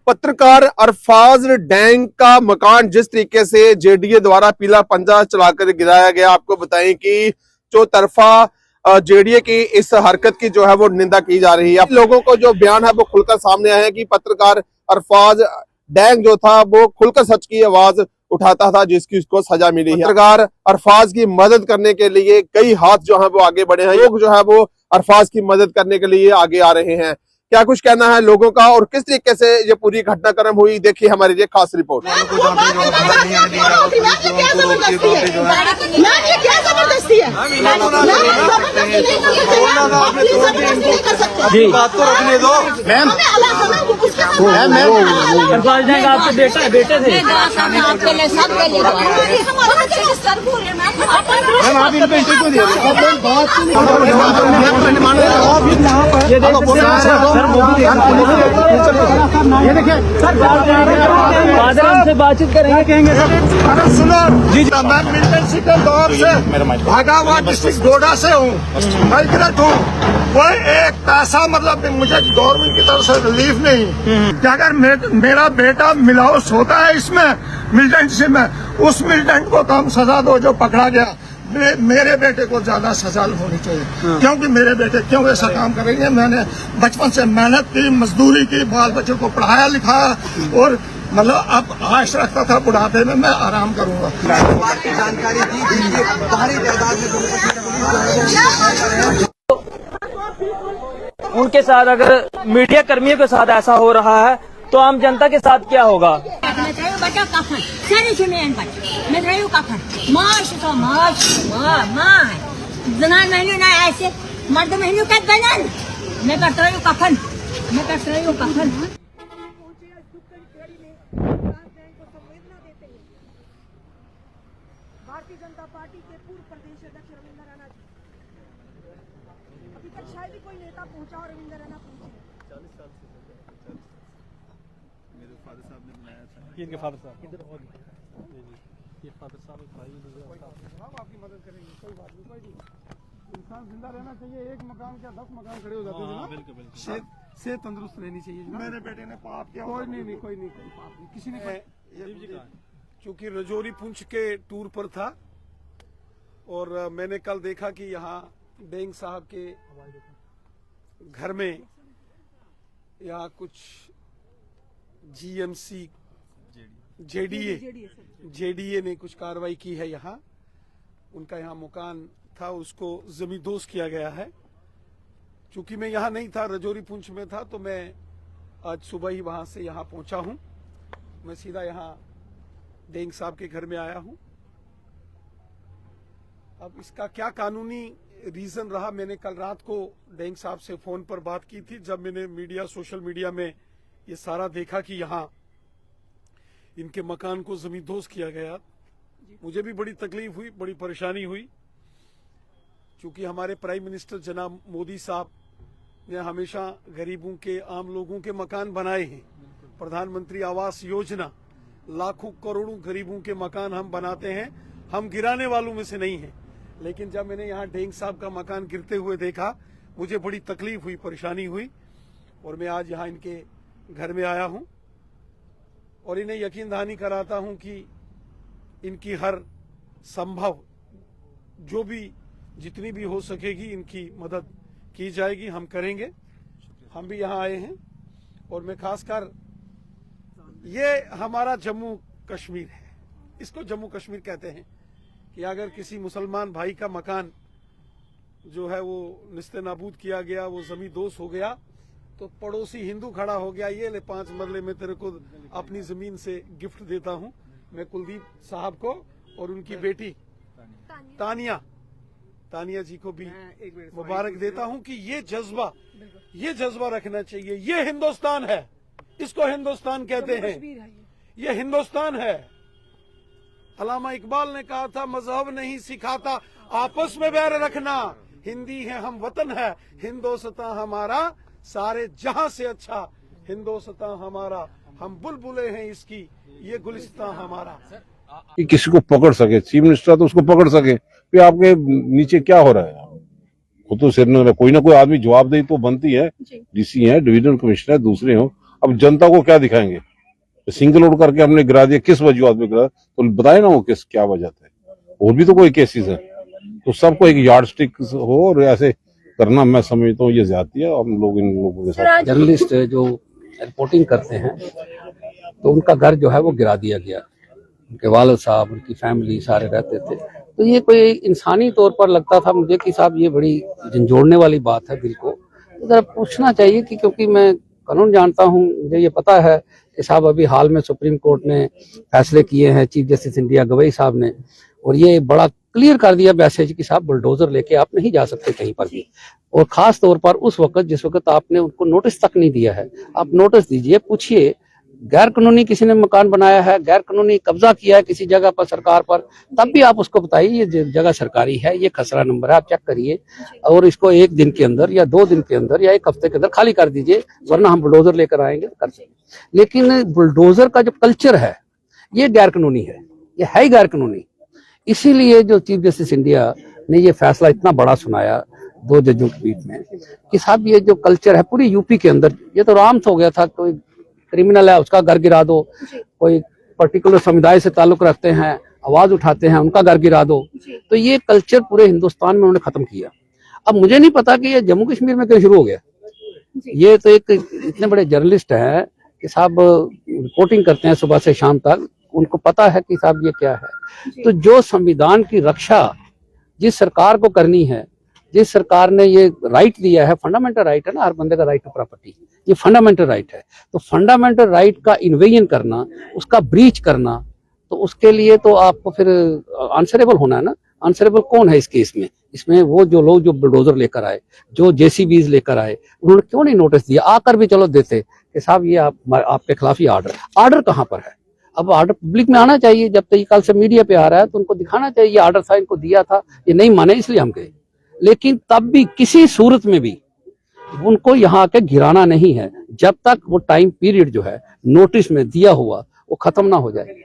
पत्रकार अरफाज डैंग का मकान जिस तरीके से जेडीए द्वारा पीला पंजा चलाकर गिराया गया, आपको बताएं कि चौतरफा जेडीए की इस हरकत की जो है वो निंदा की जा रही है। लोगों को जो बयान है वो खुलकर सामने आया है कि पत्रकार अरफाज डैंग जो था वो खुलकर सच की आवाज उठाता था, जिसकी उसको सजा मिली है। पत्रकार अरफाज की मदद करने के लिए कई हाथ जो है वो आगे बढ़े हैं। लोग जो है वो अरफाज की मदद करने के लिए आगे आ रहे हैं। क्या कुछ कहना है लोगों का और किस तरीके से ये पूरी घटनाक्रम हुई, देखिए हमारी ये खास रिपोर्ट। बात तो रखने दो मैम। अरफाज डैंग आपके बेटे थे। आप इनको इंटरव्यू दिया। ये देखिए फादर हमसे बातचीत करेंगे, कहेंगे सर। सुनो जी, मैं मिलिटेंसी के दौर से भागा हुआ डिस्ट्रिक्ट डोडा से हूँ, माइग्रेट हूँ। कोई एक पैसा मतलब मुझे गवर्नमेंट की तरफ से रिलीफ नहीं कि अगर मेरा बेटा मिलावट होता है इसमें मिलिटेंसी में, उस मिलिटेंट को कम सजा दो जो पकड़ा गया। मेरे बेटे को ज्यादा सजा होनी चाहिए, क्योंकि मेरे बेटे क्यों ऐसा काम करेंगे। मैंने बचपन से मेहनत की, मजदूरी की, बाल बच्चों को पढ़ाया लिखाया और मतलब अब आश रखता था बुढ़ापे में मैं आराम करूंगा। जानकारी दी भारी तादाद में उनके साथ अगर मीडिया कर्मियों के साथ ऐसा हो रहा है तो आम जनता के साथ क्या होगा। जनान मेन्यू ना ऐसे मर्द मेन्यू का बनन मैं करता हूँ कफन, मैं करता हूँ कफन। भारतीय जनता पार्टी के पूर्व प्रदेश अध्यक्ष रविंद्र रैना जी, अभी तक शायद ही कोई नेता पहुंचा और रविंद्र रैना पहुंचे। 40 साल से मेरे फादर साहब ने बनाया था। इनके फादर साहब ये फादर साहब हम आपकी मदद करेंगे, कोई बात नहीं, कोई नहीं। इंसान जिंदा रहना चाहिए, एक मकान क्या 10 मकान खड़े हो जाते हैं। बिल्कुल से तंदुरुस्त रहनी चाहिए। मेरे बेटे ने पाप किया। कोई नहीं, कोई पाप नहीं, किसी ने। चूंकि रजौरी पुंछ के टूर पर था और मैंने कल देखा कि यहाँ डैंग साहब के घर में यहाँ कुछ जीएमसी जेडीए ने कुछ कार्रवाई की है। यहाँ उनका यहाँ मकान था, उसको जमींदोज किया गया है। चूंकि मैं यहाँ नहीं था, रजौरी पुंछ में था, तो मैं आज सुबह ही वहां से यहाँ पहुंचा हूँ। मैं सीधा यहाँ डैंग साहब के घर में आया हूँ। अब इसका क्या कानूनी रीजन रहा, मैंने कल रात को डैंग साहब से फोन पर बात की थी। जब मैंने सोशल मीडिया में ये सारा देखा कि यहाँ इनके मकान को जमींदोज किया गया, मुझे भी बड़ी तकलीफ हुई, बड़ी परेशानी हुई। क्योंकि हमारे प्राइम मिनिस्टर जनाब मोदी साहब ने हमेशा गरीबों के, आम लोगों के मकान बनाए हैं। प्रधानमंत्री आवास योजना, लाखों करोड़ों गरीबों के मकान हम बनाते हैं, हम गिराने वालों में से नहीं हैं। लेकिन जब मैंने यहाँ डैंग साहब का मकान गिरते हुए देखा, मुझे बड़ी तकलीफ हुई, परेशानी हुई। और मैं आज यहाँ इनके घर में आया हूँ और इन्हें यकीन दहानी कराता हूँ कि इनकी हर संभव जो भी जितनी भी हो सकेगी इनकी मदद की जाएगी, हम करेंगे। हम भी यहाँ आए हैं और मैं खासकर, ये हमारा जम्मू कश्मीर है, इसको जम्मू कश्मीर कहते हैं कि अगर किसी मुसलमान भाई का मकान जो है वो निस्ते नाबूद किया गया, वो जमींदोज हो गया, तो पड़ोसी हिंदू खड़ा हो गया, ये ले 5 मरले में तेरे को अपनी जमीन से गिफ्ट देता हूं। मैं कुलदीप साहब को और उनकी बेटी तानिया जी को भी मुबारक देता हूं कि ये जज्बा रखना चाहिए। ये हिंदुस्तान है, इसको हिंदुस्तान कहते हैं, ये हिंदुस्तान है। अल्लामा इकबाल ने कहा था, मजहब नहीं सिखाता आपस में बैर रखना, हिंदी है हम वतन है, हिंदुस्तान हमारा सारे जहां से अच्छा, हिंदुस्तान हमारा, हम बुलबुले हैं इसकी, ये गुलिस्तान हमारा। कि किसी को पकड़ सके, चीफ मिनिस्टर तो उसको पकड़ सके, फिर आपके नीचे क्या हो रहा है। वो तो सिर न कोई ना कोई आदमी जवाबदेही तो बनती है, डीसी है, डिविजनल कमिश्नर, दूसरे हो, अब जनता को क्या दिखाएंगे? सिंगल रोड करके हमने गिरा दिया, किस वजूहत में गिरा तो बताए ना वो किस क्या वजह है। और भी तो कोई केसेस है, तो सबको एक यार्ड स्टिक हो और ऐसे करना मैं समझता हूँ ये ज्यादती है। हम लोग इन लोगों के साथ जर्नलिस्ट जो रिपोर्टिंग करते हैं तो उनका घर जो है वो गिरा दिया गया, उनके वालिद साहब, उनकी फैमिली सारे रहते थे। तो ये कोई इंसानी तौर पर लगता था मुझे कि साहब ये बड़ी झंझोड़ने वाली बात है दिल को। तो जरा पूछना चाहिए कि क्योंकि मैं कानून जानता हूँ, मुझे ये पता है कि साहब अभी हाल में सुप्रीम कोर्ट ने फैसले किए हैं चीफ जस्टिस इंडिया गवई साहब ने, और ये बड़ा क्लियर कर दिया मैसेज कि साहब बुलडोजर लेके आप नहीं जा सकते कहीं पर भी, और खास तौर पर उस वक्त जिस वक्त आपने उनको नोटिस तक नहीं दिया है। आप नोटिस दीजिए, पूछिए गैर कानूनी किसी ने मकान बनाया है, गैर कानूनी कब्जा किया है किसी जगह पर सरकार पर, तब भी आप उसको बताइए ये जगह सरकारी है, ये खसरा नंबर है, आप चेक करिए और इसको 1 दिन के अंदर या 2 दिन के अंदर या 1 हफ्ते के अंदर खाली कर दीजिए, वरना हम बुलडोजर लेकर आएंगे कर सकते। लेकिन बुलडोजर का जो कल्चर है ये गैर कानूनी है, ये है ही गैर कानूनी। इसीलिए जो चीफ जस्टिस इंडिया ने ये फैसला इतना बड़ा सुनाया 2 जजों के बीच में कि साहब ये जो कल्चर है पूरी यूपी के अंदर, ये तो आराम हो गया था, कोई क्रिमिनल है उसका घर गिरा दो, कोई पर्टिकुलर समुदाय से ताल्लुक रखते हैं आवाज उठाते हैं उनका घर गिरा दो, तो ये कल्चर पूरे हिंदुस्तान में उन्होंने खत्म किया। अब मुझे नहीं पता कि ये जम्मू कश्मीर में क्यों शुरू हो गया। ये तो एक इतने बड़े जर्नलिस्ट हैं कि साहब रिपोर्टिंग करते हैं सुबह से शाम तक, उनको पता है कि साहब ये क्या है। तो जो संविधान की रक्षा जिस सरकार को करनी है, जिस सरकार ने ये राइट दिया है, फंडामेंटल राइट है ना हर बंदे का, राइट टू प्रॉपर्टी, ये फंडामेंटल राइट है। तो फंडामेंटल राइट का इन्वेजन करना, उसका ब्रीच करना, तो उसके लिए तो आपको फिर आंसरेबल होना है ना। आंसरेबल कौन है इस केस में? इसमें वो जो लोग जो बुलडोजर लेकर आए, जो जेसीबीज लेकर आए, उन्होंने क्यों नहीं नोटिस दिया? आकर भी चलो देते कि साहब ये आपके खिलाफ ही आर्डर कहाँ पर है। अब आर्डर पब्लिक में आना चाहिए। जब तक कल से मीडिया पे आ रहा है तो उनको दिखाना चाहिए ये आर्डर था, इनको दिया था, ये नहीं माने इसलिए हम गए। लेकिन तब भी किसी सूरत में भी उनको यहाँ आके गिराना नहीं है जब तक वो टाइम पीरियड जो है नोटिस में दिया हुआ वो खत्म ना हो जाए।